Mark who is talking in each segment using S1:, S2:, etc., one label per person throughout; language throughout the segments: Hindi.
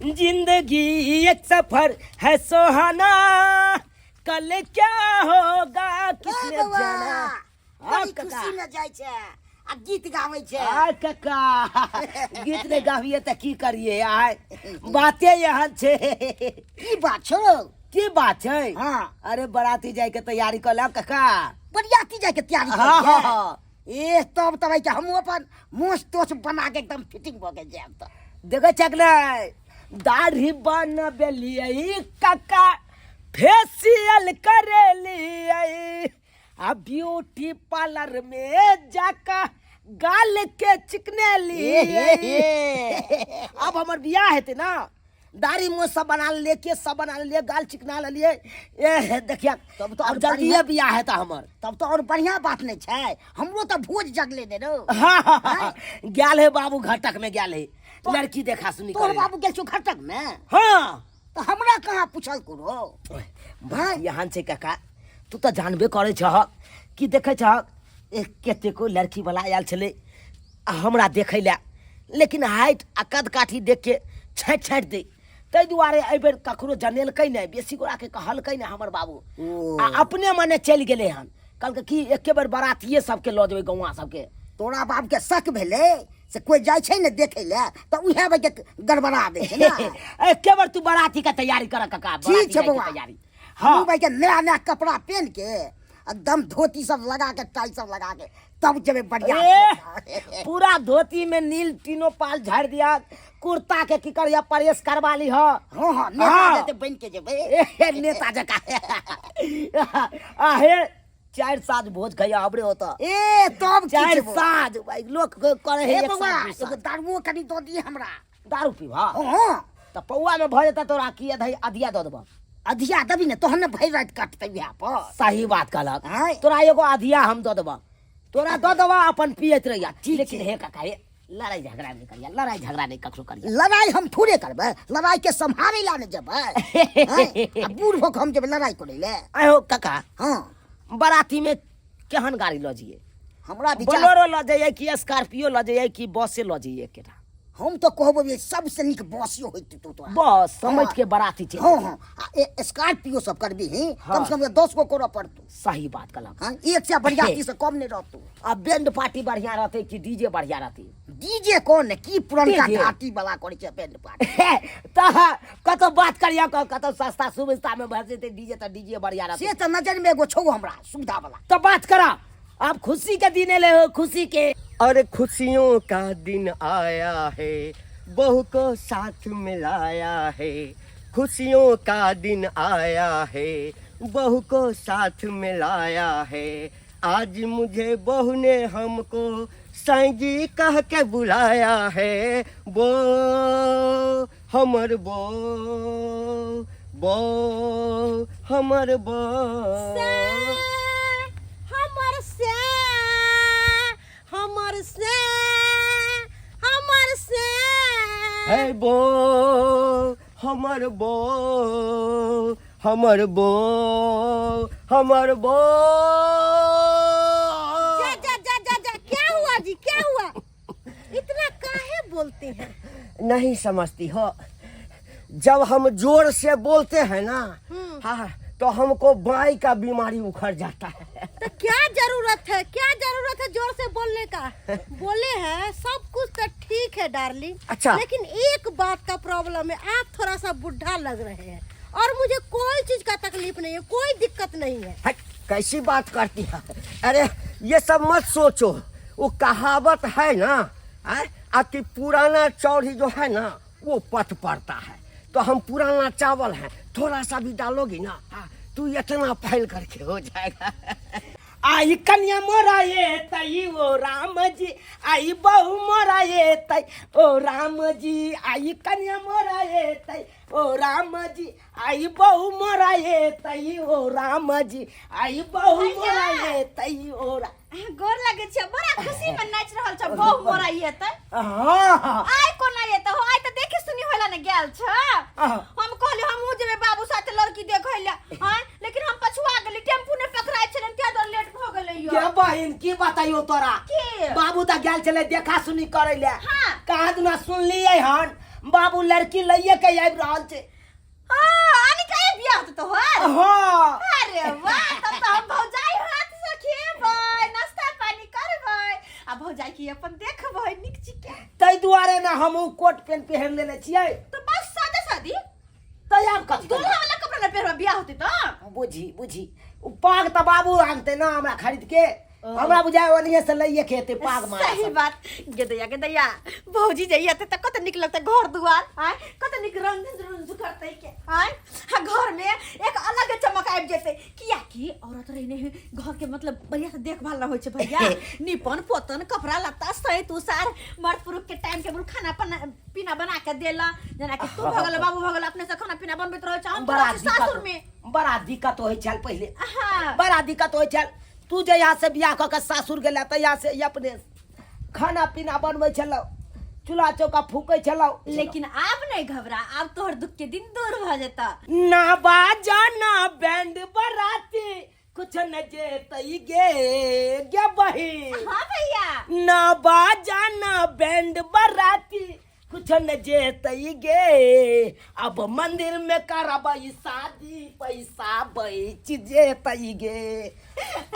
S1: जिंदगी एक सफर है सुहाना, कल क्या होगा किसने जाना।
S2: बड़ी खुशी में जाय छे आ गीत गावे छे।
S1: आ काका गीत ने गाविए त की करिए आय, बाते यहाँ छे।
S2: की बात छो?
S1: की बात है?
S2: हाँ
S1: अरे बराती जाए के तैयारी कर ला काका।
S2: बरियाती जाय के तैयारी कर।
S1: हाँ हाँ हाँ
S2: ए तब तब के हम अपन मोछ तोछ बना के एकदम फिटिंग हो के जाब। त
S1: देखो चकना दाढ़ी बनबेलिए काका, फेशियल करेलिए, आ ब्यूटी पार्लर में जाका गाल के चिकने लिए। अब हमार बियाह हेते ना, दाढ़ी मुँह सब बना लिए, केस सब बना लिए, गाल चिकना लिए। ए देखिया
S2: तब तो
S1: अब जल्दी बियाह है हमर।
S2: तब तो और बढ़िया बात नहीं छे। हमरो तो भोज जगले दे रो।
S1: हाँ हाँ हाँ गेल है बाबू घटक में गेल है, लड़की देखा सुनी।
S2: तोर बाबू गेल छो घटक में?
S1: हाँ
S2: तो हमरा कहाँ पूछल करो
S1: भाई। यहाँ से काका तू तो जानबे करे छह कि देखे छह केते को लड़की वाला आयल छले हमरा देखे ला, लेकिन हाइट आ कद काठी देख के छाँट छाँट दे। ताहि दुआरे एहि बेर ककरो जनेलकै नहीं, बेसी गोरा के कहलकै नहीं हमर बाबू। आ अपने मने चलि गेले हन, कहलकै कि एके बेर बरातिये सबके लऽ जेबै गौवा सबके।
S2: तोरा बाप के शक भेले से कोई जाय छे ने देखे ले तो उहे बे के गड़बड़ा दे छे ना।
S1: एके बेर तू बराती के तैयारी कर काका।
S2: ठीक छे बउआ
S1: तैयारी।
S2: हाँ भाई के नया नया कपड़ा पहन के एकदम धोती सब लगा के टाई सब लगा के तब जब बढ़िया
S1: पूरा धोती में नील तीनों पाल झाड़ दिया, कुर्ता के की करिया प्रेस करवा ली हो।
S2: हाँ हाँ नेता जते बन के जेबे
S1: नेता जका। आहे चार साज भोज खैया हमरे होता।
S2: ए तब
S1: चार साज भाई लोग करे है एक साज।
S2: एगो दारू कनी दो दी हमरा।
S1: दारू पीवा?
S2: हां
S1: त पौआ में भ जेता तोरा की अधिया दे देबा।
S2: अधिया दबी ने तोहन ने भई रात काटते बिया पर।
S1: सही बात कहलक। तोरा एगो अधिया हम दे देबा, तोरा दे देबा अपन पियत रहिया। लेकिन हे काका हे लड़ाई झगड़ा नहीं करिया, लड़ाई झगड़ा नहीं ककरो करिया।
S2: लड़ाई हम थोड़े करबे, लड़ाई के संभाले ला ने जेबे। अब बूढ़ हो हम जेबे लड़ाई करे ले।
S1: आयो काका
S2: हां
S1: बराती में केहन गाड़ी ल जिए?
S2: हमरा विचार
S1: बोलेरो ल जाइए कि स्कॉर्पियो ल जाइए कि बस से ल जाइए? केटा
S2: हम तो कहबो ये सबसे निक बसियो होइत तो
S1: बस समझ के बराती चल।
S2: हां हां ए स्कॉर्पियो सब करबी ही कम से कम 10 को करो पड़तो।
S1: सही बात कहलक।
S2: हां एक से बढ़िया से कम नहीं रहतो।
S1: अब बैंड पार्टी बढ़िया रहते कि डीजे बढ़िया रहती?
S2: डीजे कौन है की पुरनका घाटी वाला करे छे बैंड पार्टी।
S1: त कतो बात करिया कतो सस्ता सुविधा में भर जेते डीजे, त डीजे बढ़िया रहते।
S2: से त नजर में एगो छौ हमरा सुविधा वाला।
S1: तो बात करा आप खुशी के दिन ले हो, खुशी के।
S3: और खुशियों का दिन आया है, बहू को साथ मिलाया है। खुशियों का दिन आया है, बहू को साथ मिलाया है। आज मुझे बहू ने हमको साईं जी कह के बुलाया है। बो हमर बो हमर बो है बो हमर बो हमर बो हमर बो।
S4: जा जा जा जा जा क्या हुआ जी, क्या हुआ? इतना काहे बोलते हैं?
S3: नहीं समझती हो, जब हम जोर से बोलते हैं ना हाँ तो हमको बाई का बीमारी उखड़ जाता है।
S4: तो क्या जरूरत है, क्या जरूरत है जोर से बोलने का? बोले हैं सब कुछ तो ठीक है डार्लिंग।
S3: अच्छा
S4: लेकिन एक बात का प्रॉब्लम है, आप थोड़ा सा बुढ़ा लग रहे हैं और मुझे कोई चीज का तकलीफ नहीं है, कोई दिक्कत नहीं है।
S3: कैसी बात करती है? अरे ये सब मत सोचो, वो कहावत है ना कि पुराना चौड़ी जो है ना वो पथ पड़ता है। तो हम पुराना चावल है, थोड़ा सा भी डालोगी ना तू इतना फैल करके हो जाएगा।
S1: आई कन्या मोरा ये तई ओ राम जी, आई बहू मोरा ये तई ओ राम जी, आई कन्या मोरा ये तई ओ राम जी, आई बहू मोरा ये तई ओ राम जी, आई बहू मोरा ये तई ओ
S5: गोर लगे छे, बड़ा खुशी में नाच रहल छ। बहु मोरा ये त
S1: हां
S5: आइ कोना ये त हो, आइ त देखि सुनी होला ने गेल छ। हम कहली हमहु जेबे बाबू साथे लड़की देखैला। हां लेकिन हम पछुआ गेली, टेम्पू ने पकड़ाय छलन, त्या दर लेट भ गेलै यो।
S1: के बहिन की बताइयो तोरा?
S5: की
S1: बाबू त गेल छले देखा सुनी करैले।
S5: हां
S1: कहाँ दुना सुनलियै हन बाबू लड़की लइए के आबि रहल छै।
S5: आनी काहे बियाह होत तोहर?
S1: हाँ
S5: अरे वाह, तब तो हम भौजाई हाथ से खेबै, नाश्ता पानी करबै, आ भौजाई की अपन देखबै निक चिके।
S1: ताहि दुआरे ने हमहूँ कोट पैंट पहन लेने छियै।
S5: तो बस सादा शादी
S1: तैयार कथी
S5: दूल्हा वाला कपड़ा ना पहनबा बियाह होते तो।
S1: बुझी उ पाग तऽ बाबू आनते ना हमरा खरीद के। हमरा बुझाय ओनिये से लइए के हेतै पाग मारा
S5: सही
S1: सब।
S5: बात। गेदैया भौजी जइया त कत निक लगतै घर दुआर, आय कत निक रंग करतै के, आय घर में एक अलग चमक आबि जेतै। किया कि औरत रहने घर के मतलब बढ़िया से देखभाल न होइ छै भैया। निपन पोतन कपड़ा लत्ता सहित उसार मर्द पुरुष के टाइम के खाना पीना बना के देला। जेना कि तू भगल बाबू भगल अपने से खाना पीना बनबैत रहै छ। हम
S1: बड़ा
S5: सासुर में
S1: बड़ा दिक्कत होइ छल पहिले।
S5: हाँ
S1: बड़ा दिक्कत होइ छल। तू जे यहाँ से बियाह कऽ के सासुर गेला तऽ यहाँ से अपने खाना पीना बनबै छलौ, चूल्हा चौका फूकै छलौ।
S5: लेकिन आब नहीं घबरा, आब तोहर दुख के दिन दूर भ जेता।
S1: ना बाजा ना बैंड बराती कुछ न जेतई गे बहिन।
S5: हाँ भैया।
S1: ना बाजा ना बैंड बराती कुछ न जेतई गे। अब मंदिर में करबई शादी पैसा बच जेतई गे।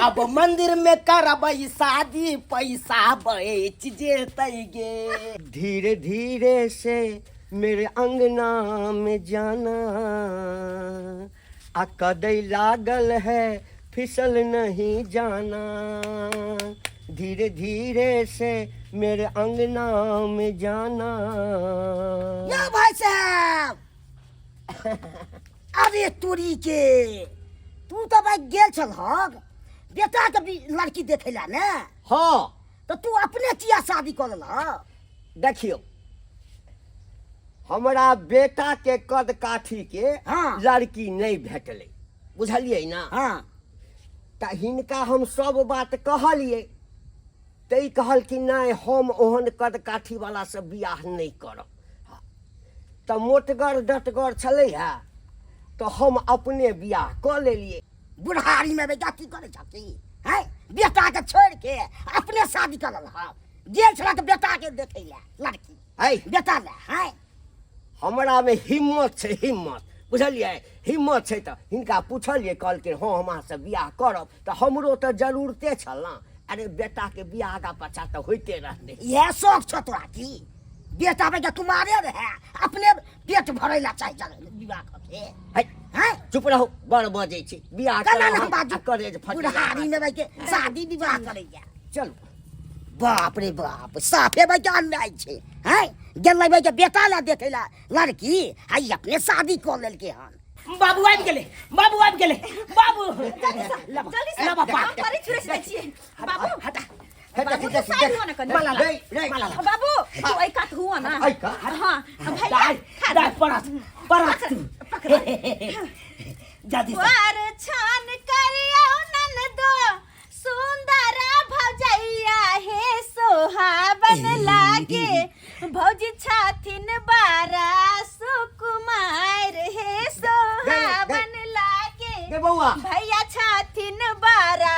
S1: अब मंदिर में करबई शादी पैसा बच जेतई गे।
S3: धीरे धीरे से मेरे अंगना में जाना, आ कदई लागल है फिसल नहीं जाना। धीरे धीरे से मेरे अंगना में जाना।
S2: या भाई साहब अरे तोरी के तू तो भाई गेल छल हग बेटा के भी लड़की देखे ला ने।
S3: हाँ
S2: तो तू अपने किया शादी कर ला?
S3: देखियो, हमारा बेटा के कद काठी के
S2: हाँ।
S3: लड़की नहीं भेटले, बुझलिए ना।
S2: हाँ
S3: त हिनका हम सब बात कहलिए, तई कहल कि नहीं हम ओहन कद काठी वाला से बियाह नहीं करब। त मोटगर डटगर छलै है तो हम अपने बियाह क लेलिए।
S2: बुढ़ारी में बेटा की करे छथी हैं? बेटा के छोड़ के अपने शादी कर ला। गेल छला के बेटा के देखे ला लड़की
S3: है
S2: बेटा ले हैं?
S3: हमरा में हिम्मत छै, हिम्मत बुझलिए। हिम्मत छै त हिनका पूछलिए, कहलकै हाँ हमरा से बियाह करब। त हमरो त जरूरते छल ना। अरे बेटा के बियाह का पछा तो होते रहते।
S2: यह शौक छ तोरा की? बेटा बेटा तुम्हारे रहे अपने पेट भरे ला चाहिए विवाह करके हैं?
S3: चुप रहो, बड़ बजे छी। बियाह
S2: कना
S3: करब
S2: ना बाजू
S3: करे जे फट
S2: बुढ़ारी में भाई के शादी विवाह करेगा।
S3: चलो।
S2: बाप रे बाप साफे भाई के अन्याय छे हैं? गेलै भाई के बेटा ला देखे ला लड़की आई अपने शादी कर लेल के हन।
S1: बाबू आबि गेलै, बाबू आबि गेलै। बाबू
S5: जल्दी से हम परी छुड़े से छिए। बाबू
S1: हटा
S5: बाबू तो साइड हुआ ना कने। बाबू तू आई काट हुआ ना। हां भैया
S1: दाई परस जल्दी से
S5: वार छान करियो ननदो सुंदर भौजैया हे सोहाबन लागे। भौजी छाथिन बारा सुकुमार हे सोहाबन लागे। भैया छाथिन बारा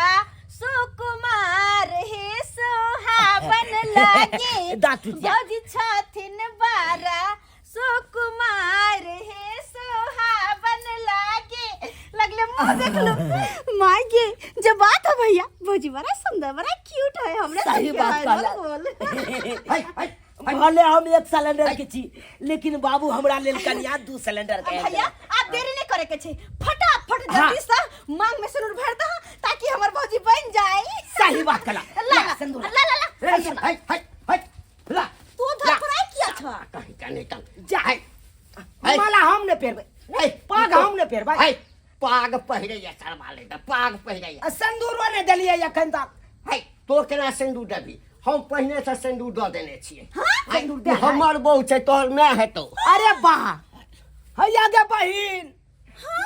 S5: सुकुमार हे सोहाबन लागे। भौजी छाथिन बारा सुकुमार हे सोहाबन लागे। लगले मुंह देख लो माय के जब बात है भैया भौजी बड़ा सुंदर बड़ा क्यूट है। हमने
S1: सही बात कहला। भले हम 1 सिलेंडर के छी, लेकिन बाबू हमरा लेल कनिया 2 सिलेंडर के।
S5: भैया आप देरी नहीं करे के छे, फटाफट जल्दी से मांग में सिंदूर भर दो ताकि हमर भौजी बन जाए।
S1: सही बात कहला।
S5: ला
S1: सिंदूर
S5: ला तू धरफराई किया था
S3: कहीं का नहीं तंग
S1: जा। माला हम ने पेरबै, पाग हम ने पेरबै।
S3: पाग पहिरे या सरवा ले त पाग पहिरे या।
S1: सिंदूरो ने देलियै एखन तक।
S3: है तो केना सिंदूर देबी? हम पहिने से सिंदूर द देने छियै।
S1: सिंदूर दे
S3: हमर बहू छै तोहर नहि हेतौ।
S1: अरे वाह हैया गे बहिन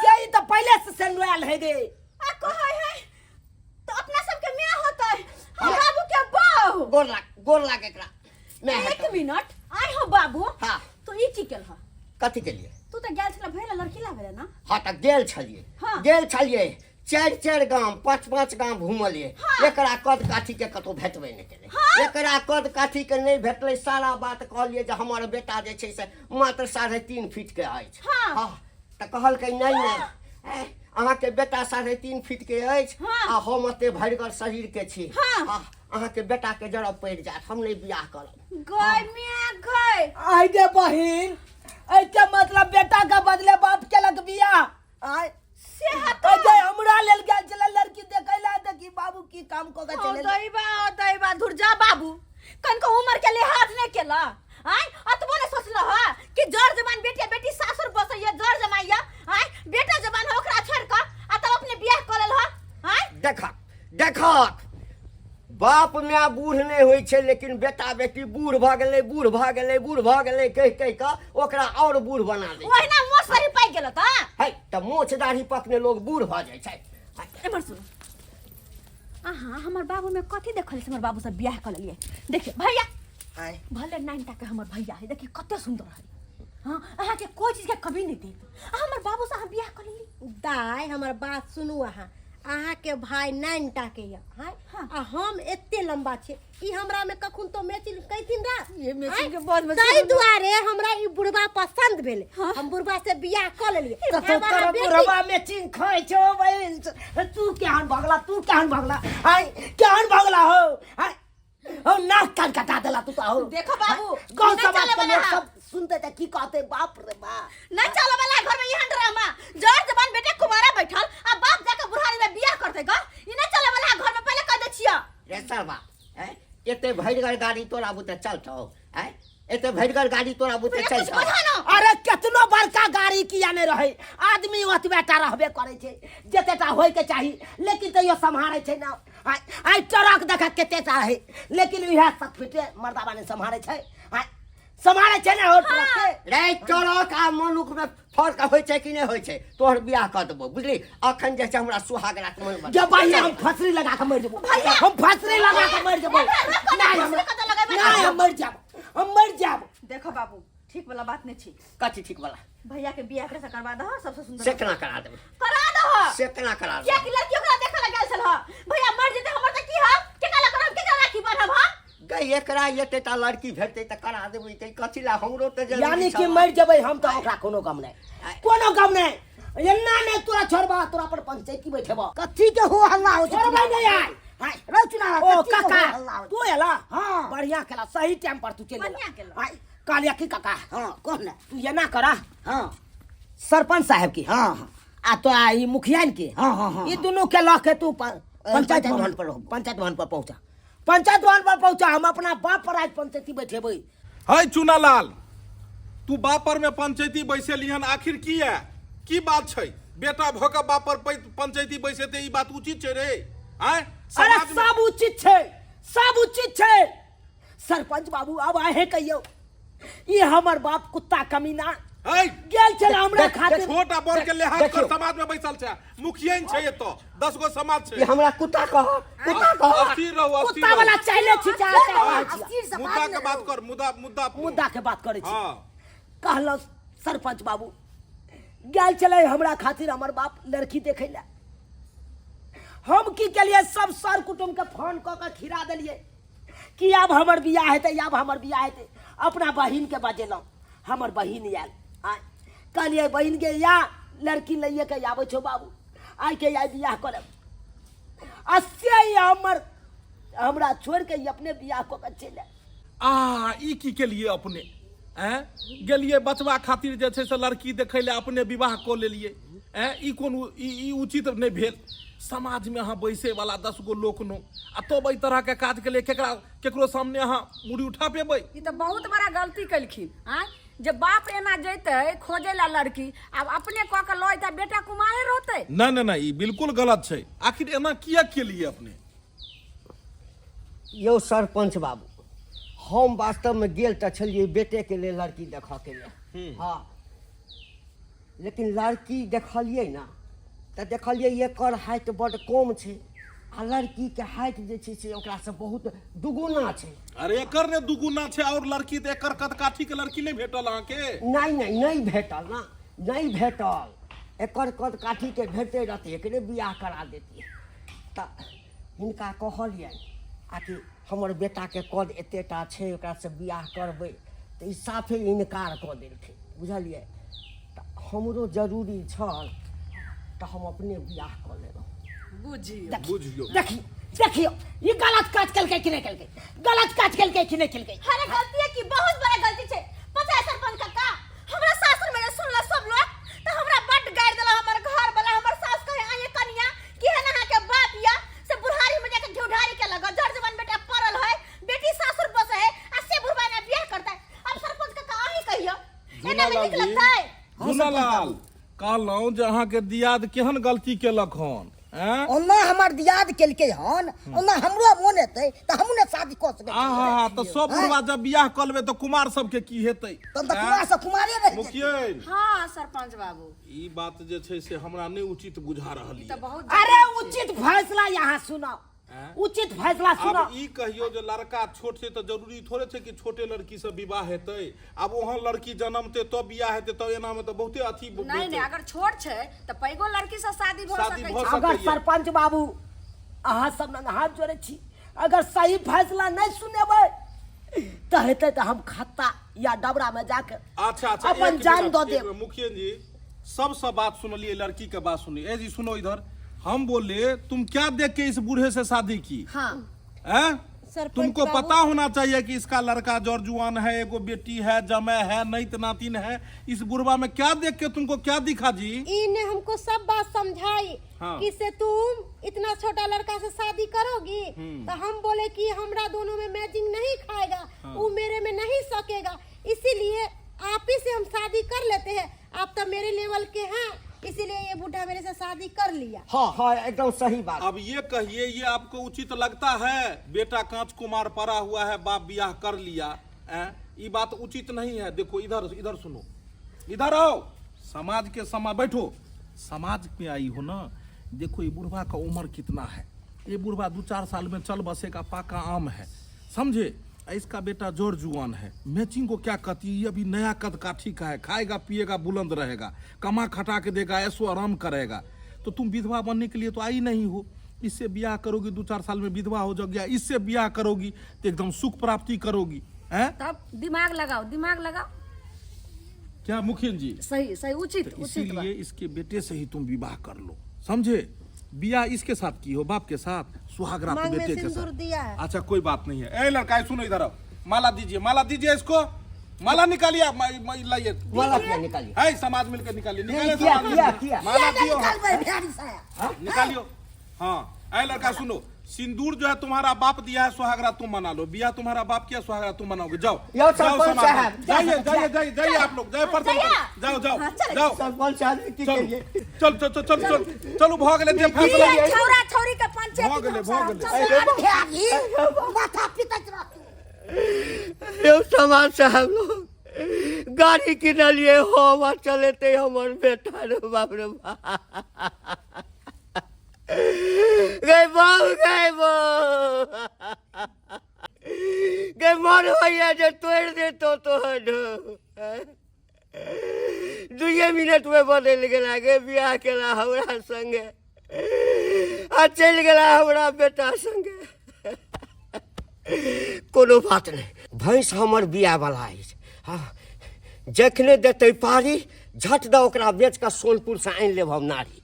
S1: गई तो पहले से सिंदूर है गे।
S5: आ कहै है तो अपना सब के मियां होतै हम बाबू के बहू।
S3: गोर लाग एकरा। मैं
S5: एक मिनट आइ हो बाबू।
S3: हाँ
S5: तो ई की केल ह?
S3: कथी के लिए?
S5: तू तो गेल छला भैला लड़की लावे ना।
S3: हाँ त गेल छलिए।
S5: हाँ।
S3: गेल छलिए 4 गाम 5 गाम घूमलिए एकरा कद काठी के कतौ भेटबे नहीं केले एकरा कद काठी के नहीं भेटले सारा बात कहलिए जे हमर बेटा जे छै से मात्र 3.5 फीट के अछि हां त कहलकै नहीं अहाँ के बेटा 3.5 फीट के अछि आ हम एते भरिगर शरीर के छी अहाँ के बेटा के जरब पड़ जात हम नहीं बियाह करब
S5: गय मियां गय
S1: आई गे बहिन ऐके मतलब बेटा के बदले बाप केलक बियाह आय
S5: से
S1: अजय हमरा लेल गेल छले लड़की देखैला देखी बाबू की काम को के चले
S5: दैबा धुरजा बाबू कनको उम्र के लिहाज नहीं केला आय अतबो ने सोचलो ह कि जड़ जवान बेटी बेटी सासुर बसैया जड़ जमाइया आय बेटा जवान हो ओकरा छोड़ के आ तब अपने बियाह कर लेल ह आय
S3: देखा बाप माय बूढ़ नहीं होई छे लेकिन बेटा बेटी बूढ़ भ गेले कह के ओकरा और बूढ़ बना दे
S5: ओहिना मोसरी पाइ गेल त
S3: है त मोछ दाढ़ी पकने लोग बूढ़ भ जाय छै
S5: एमर सुन अहाँ हमर बाबू में कथी देखल से हमर बाबू से बियाह कर लिए देखिए भैया भले 9 के हमर भैया है देखिए कते सुंदर है हां अहाँ के कोई चीज के कमी नहीं दी हमर बाबू से अहाँ बियाह कर ली
S4: दाय हमर बात सुनू अहाँ के भाई 9 के या आ हम एते लंबा छे ई हमरा में कखुन तो मैचिंग कैथिन रा
S5: ये मैचिंग के बाद में
S4: ताई दुआरे हमरा ई बुढ़वा पसंद भेले हम बुढ़वा से बियाह कर लेलिए
S1: तो कर बुढ़वा मैचिंग खाइ छो बहिन तू केहन भगला आय केहन भगला हो आय हो नाक कान कटा देला तू तो हो
S5: देखो बाबू
S1: गांव समाज के लोग सब सुनते थे की कहते बाप रे बाप
S5: नहीं चलो वाला घर में यहां ड्रामा जड़ जवान बेटे कुमारा बैठल आ बाप जाके बुढ़ारी में बियाह करते ग ई नहीं चले वाला घर में पहले कह दे छिया
S3: रे सरबा एते भरिगर गाड़ी तोरा बुते चलतौ एते भरिगर गाड़ी तोरा बुते चलतौ
S1: अरे कितनो बड़का गाड़ी किया नहीं रहे आदमी ओतबेटा रहबे करे छे जतेटा होय के चाही लेकिन तैयो संभारे छे ना आई ट्रक देखा केतेटा है लेकिन इहा सब फिटे मर्दाबा ने संभारे छे संभारे छे ना हो ट्रक के
S3: रे ट्रक आ मनुख में फर्क होय छे कि नहीं होय छे तोहर बियाह कर देबो बुझली अखन जे छे हमरा सुहाग रात मन बन
S1: जब भाई हम फसरी लगा के मर जबो हम फसरी लगा के मर जबो नहीं हम मर जाब
S5: देखो बाबू ठीक वाला बात नहीं छी
S3: कथी ठीक वाला
S5: भैया के बियाह कैसे करवा दो सबसे सुंदर
S3: से केना करा देबो
S5: करा दो
S3: से केना करा
S5: क्या कि लड़की ओकरा देखे लग गेल छल भैया मर जेते हमर त की ह केना करब केना राखी बांधब हम
S3: गई एकरा एतेटा लड़की भेटते त करा देबो त कथी ला हमरो त जल्दी
S1: यानी कि मर जबै हम त ओकरा कोनो गम नहीं एन्ना नहीं तोरा छोड़बा तोरा पर पंचायती बैठबा
S2: कथी के हो हल्ला हो
S1: छोड़बा नहीं आय
S2: हाय रचना
S1: ओ काका तू एला हां बढ़िया केला सही टाइम पर तू चल
S5: बढ़िया केला।
S1: आय कालिया की काका
S2: हां कौन है
S1: तू ये ना करा
S2: हां
S1: सरपंच साहब की
S2: हां
S1: आ तो ई मुखियान की
S2: हां
S1: ये दोनों के लख के तू पंचायत भवन पर पहुंचा पंचायत भवन पर पहुंचा हम अपना बाप पर आज पंचायती बैठेबै
S6: है चुनालाल तू बाप पर में पंचायती बैसेलिहन आखिर की है की बात छै बेटा भ के बाप पर पंचायती बैसेते ई बात उचित छै रे आय
S1: अरे सब उचित छै सरपंच बाबू अब आहे कहियो ई हमर बाप कुत्ता कमीना
S6: है
S1: गेल छल हमरा खातिर
S6: छोटा बड़ के लिहाज कर समाज में बैसल छै मुखिया छै एतो 10 गो समाज छै
S3: ये हमरा कुत्ता कह
S6: अस्थिर रहो
S1: कुत्ता वाला चाइले छिचा
S6: मुद्दा के बात कर
S1: मुद्दा के बात करे छी
S6: हां
S1: कहलो सरपंच बाबू गेल छले हमरा खातिर हमर बाप लड़की देखै ला हम की केलिए सब सर कुटुंब के फोन क के खिरा देलिए कि अब हमर बियाह हेते अपना बहिन के बजेलौ हमर बहिन आयल आय कहलिए बहिन के या लड़की लइए के आबै छौ बाबू आइ के आइ बियाह करब असे हमरा छोड़ के अपने बियाह क के चले
S6: ई की के लिए अपने गेलिए बचवा खातिर जे छै से लड़की देखै ले अपने विवाह क लेलिए ई कोन ई उचित नहीं भेल समाज में अहाँ बैसे वाला 10 गो लोक नो आ तो ई तरह के काज के लिए केकरो सामने अहाँ मुड़ी उठा पेबै
S7: ई तो बहुत बड़ा गलती कलखिन जब बाप एना जैते खोजे ला लड़की अब अपने कह के लइता बेटा कुमारे रहते
S6: नहीं ई बिल्कुल गलत छै आखिर एना किया के लिए अपने
S3: यो सरपंच बाबू हम वास्तव में गेल त छलिए बेटे के लिए लड़की देखा के लिए हाँ लेकिन लड़की देखलिए ना तो देखलिए एकर हाइट बड़ कम छै आ लड़की के हाइट जे छै से ओकरा से बहुत दुगुना छै
S6: अरे एकर ने दुगुना छै और लड़की त एकर कद काठी के लड़की नहीं भेटल अहाँ के
S3: नहीं भेटल ना नहीं भेटल एकर कद काठी के भेटते रहते एकरे बियाह करा देती तो हिनका कहलियनि आकि हमर बेटा के कद एतेटा छै ओकरा से बियाह करबै तो ई साफे इनकार कऽ देलखिन बुझलियै तो हमरो जरूरी छल तो हम अपने बियाह कऽ लेलहुँ
S7: बुझियो
S6: बुझियो
S1: देखियो देखियो ये गलत काज केलकै कि नहीं केलकै, गलत काज केलकै कि नहीं केलकै।
S5: अरे गलती है कि बहुत बड़ा गलती छे। पता है सरपंच काका, हमरा सासुर में सुनला सब लोग तो हमरा बड गाड़ देला। हमर घर वाला हमर सास कहे आये कनिया कि है ना के बाप या से बुढ़ारी में जाके ढिढारी के लगा जड़ जवान बेटा पड़ल है, बेटी सासुर बस है आ से बुढ़वा ने बियाह करता है। अब सरपंच काका आही कहियो एना में निक लगता है।
S6: जुनालाल कहलहुँ जे अहाँके दियाद केहन गलती केलक हन
S2: ओना हमर दियाद केलकै हन ओना हमरो मोन हेतै तऽ हमहूँ ने शादी कऽ सकै छी।
S6: आहा तो सब बुढ़वा जब बियाह कर लेबै तो कुमार सबके की हेतै।
S2: तहन तऽ कुमार से कुमारे रहि जेतै।
S6: मुखिया
S7: हाँ सरपंच बाबू
S6: ई बात जे छै से हमरा नहीं उचित बुझा रहल
S7: तो
S6: है।
S7: बहुत
S1: अरे उचित फैसला यहाँ सुनाओ, उचित फैसला सुनाओ।
S6: अब ई कहियो जे लड़का छोट छै तो जरूरी थोड़े छै कि छोटे लड़की से विवाह हेतै। अब वहाँ लड़की जन्मते तो बियाह हेतै तो एना में तो बहुते अथी
S7: नहीं अगर छोट छै तो पैगो लड़की से शादी भऽ
S6: शादी
S7: सकै
S6: भऽ
S7: छै।
S1: अगर सरपंच बाबू अहाँ सब ने हाथ जोड़े छी, अगर सही फैसला नहीं सुनेबै तो हेतै तो हम खत्ता या डबरा में जाके
S6: अच्छा अच्छा
S1: अपन
S6: एक
S1: जान
S6: मिनट,
S1: दो
S6: एक
S1: दे।
S6: मिनट, मुखिया जी सबसे बात सुनलिए, लड़की के बात सुनिए। ए जी सुनो इधर, हम बोले तुम क्या देख के इस बूढ़े से शादी की?
S7: हाँ
S4: सरपंच
S6: तुमको
S4: बाबू-
S6: पता होना चाहिए कि इसका लड़का जौरजुआन है, एगो बेटी है, जमै है, नईत नातिन है। इस बुढ़वा में क्या देख के तुमको क्या दिखा जी?
S4: इने हमको सब बात समझाई
S6: हाँ।
S4: कि से तुम इतना छोटा लड़का से शादी करोगी तो हम बोले कि हमरा दोनों में मैचिंग नहीं खाएगा, वो मेरे में नहीं सकेगा, इसीलिए आप ही से हम शादी कर लेते हैं। आप तो मेरे लेवल के हैं, इसीलिए ये बूढ़ा मेरे से शादी कर लिया।
S3: हाँ हाँ एकदम सही बात।
S6: अब ये कहिए, ये आपको उचित लगता है? बेटा कांच कुमार पड़ा हुआ है, बाप बियाह कर लिया, ये बात उचित नहीं है। देखो इधर इधर सुनो, इधर आओ, समाज के समाज बैठो, समाज में आई हो ना। देखो ये बुढ़वा का उम्र कितना है, ये बुढ़वा 2-4 साल में चल बसेगा, पाका आम है, समझे। इसका बेटा जौरजुआन है, मैचिंग को क्या कहती है, ये अभी नया कद काठी का है, खाएगा पिएगा बुलंद रहेगा, कमा खटा के देगा, ऐसो आराम करेगा। तो तुम विधवा बनने के लिए तो आई नहीं हो। इससे ब्याह करोगी 2-4 साल में विधवा हो जाओगी, इससे ब्याह करोगी तो एकदम सुख प्राप्ति करोगी। हैं
S7: तब दिमाग लगाओ, दिमाग लगाओ।
S6: क्या मुखिया जी?
S7: सही सही उचित
S6: तो
S7: उचित बात।
S6: इसीलिए इसके बेटे से ही तुम विवाह कर लो, समझे। बियाह इसके साथ की हो, बाप के साथ, सुहागरात
S4: मांग में
S6: बेटे के
S4: सिंदूर
S6: साथ।
S4: दिया है।
S6: अच्छा कोई बात नहीं है। ए लड़का सुनो इधर आओ, माला दीजिए, माला दीजिए इसको, माला निकालिए, लाइए
S3: माला क्या निकालिए?
S6: है, समाज मिलकर निकालिए, निकालिए
S3: किया,
S6: समाज
S3: किया,
S6: मिलकर।
S3: किया।
S6: माला
S2: ये
S6: दियो,
S2: निकालबै भेड़ी से।
S6: निकालियो। हाँ ऐ लड़का सुनो, सिंदूर जो है तुम्हारा बाप दिया है, सुहागरा तुम मना लो। बियाह तुम्हारा बाप किया, सुहागरा तुम मनाओगे। जाओ
S3: यो
S6: जाओ
S3: सरपंच
S6: समाज
S3: साहब,
S6: में। जाइए जाइए जाइए जाइए आप लोग, जाइए प्रणाम करो। जाओ जाओ जाओ,
S3: सरपंच साहब की
S6: चलो
S3: करिए?
S6: चल चल चल चल चल चलो भाग ले, जे फैसला
S7: ये छौरा छौरी के पंचायत
S6: भाग ले, भाग ले।
S2: भेड़ी माथा पिटैत रहतै।
S3: यो समाज साहब लोग गाड़ी किनलिए, हवा चलेते हमर बेटा रे बाप रे बाप। गए बाबू गए गए मन भैया जे तोड़ दे तो हन 2 मिनट में बदल गया। गे बियाह केला हमरा संगे आ चल गया हमरा बेटा संगे। कोनो बात नहीं, भैंस हमर बिया वाला है। हाँ जखने देते पारी झट द ओकरा बेच के सोनपुर से आनि लेब हम नारी।